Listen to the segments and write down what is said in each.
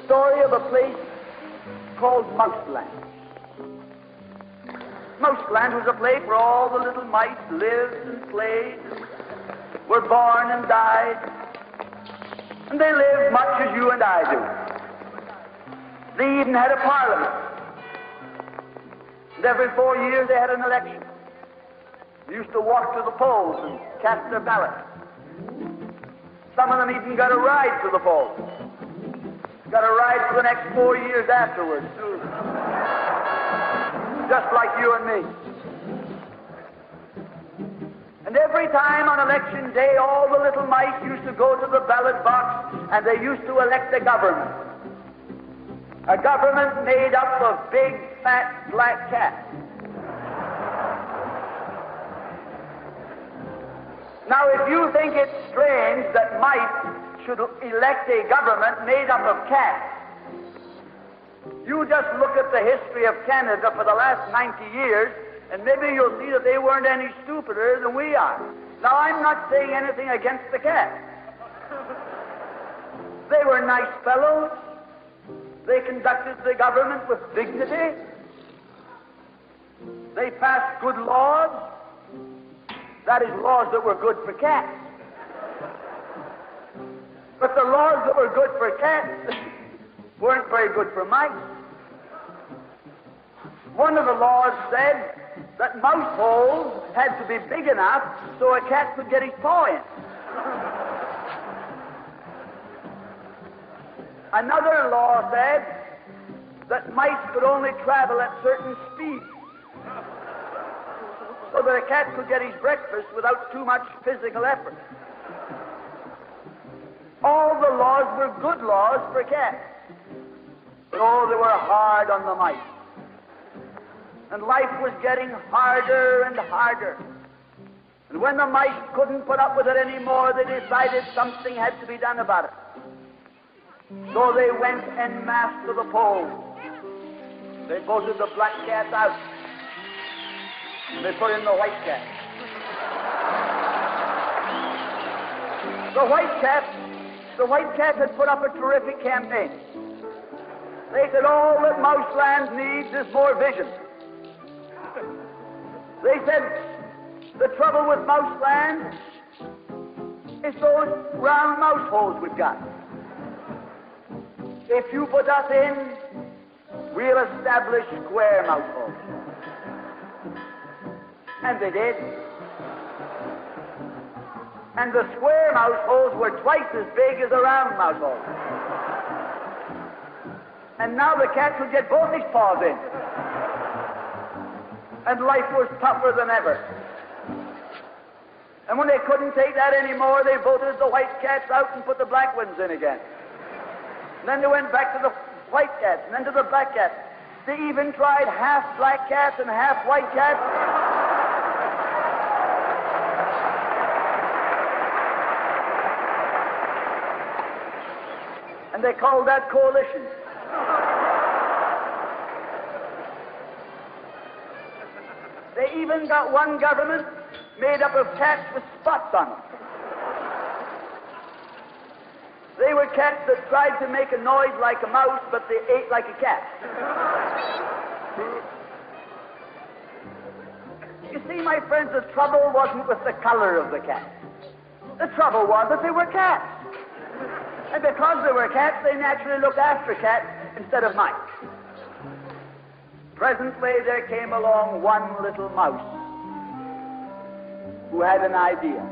story of a place called Mouseland. Mouseland was a place where all the little mice lived and played, were born and died, and they lived much as you and I do. They even had a parliament. And every 4 years they had an election. They used to walk to the polls and cast their ballots. Some of them even got a ride to the polls. Got a ride for the next 4 years afterwards, too. Just like you and me. And every time on election day, all the little mice used to go to the ballot box and they used to elect a government. A government made up of big, fat, black cats. Now, if you think it's strange that mice should elect a government made up of cats, you just look at the history of Canada for the last 90 years, and maybe you'll see that they weren't any stupider than we are. Now, I'm not saying anything against the cats. They were nice fellows. They conducted the government with dignity. They passed good laws. That is, laws that were good for cats. But the laws that were good for cats weren't very good for mice. One of the laws said that mouse holes had to be big enough so a cat could get his paw in. Another law said that mice could only travel at certain speeds so that a cat could get his breakfast without too much physical effort. All the laws were good laws for cats. But oh, they were hard on the mice. And life was getting harder and harder. And when the mice couldn't put up with it anymore, they decided something had to be done about it. So they went en masse to the polls. They voted the black cats out. They put in the white cat. The white cat had put up a terrific campaign. They said all that Mouseland needs is more vision. They said the trouble with Mouseland is those round mouse holes we've got. If you put us in, we'll establish square mouse holes. And they did. And the square mouse holes were twice as big as the round mouse holes. And now the cat could get both his paws in. And life was tougher than ever. And when they couldn't take that anymore, they voted the white cats out and put the black ones in again. And then they went back to the white cats, and then to the black cats. They even tried half black cats and half white cats. And they called that coalition. They even got one government made up of cats with spots on them. They were cats that tried to make a noise like a mouse, but they ate like a cat. You see, my friends, the trouble wasn't with the color of the cat. The trouble was that they were cats. And because they were cats, they naturally looked after cats instead of mice. Presently, there came along one little mouse who had an idea.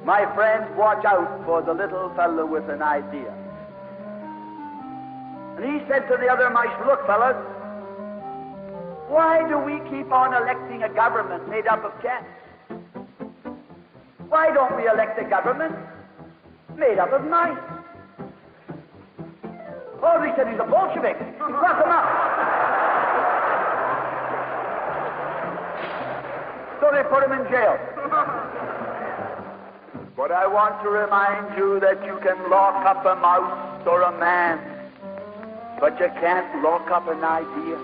My friends, watch out for the little fellow with an idea. And he said to the other mice, look, fellas, why do we keep on electing a government made up of cats? Why don't we elect a government made up of mice? Oh, they said he's a Bolshevik. Lock him up. So they put him in jail. But I want to remind you that you can lock up a mouse or a man, but you can't lock up an idea.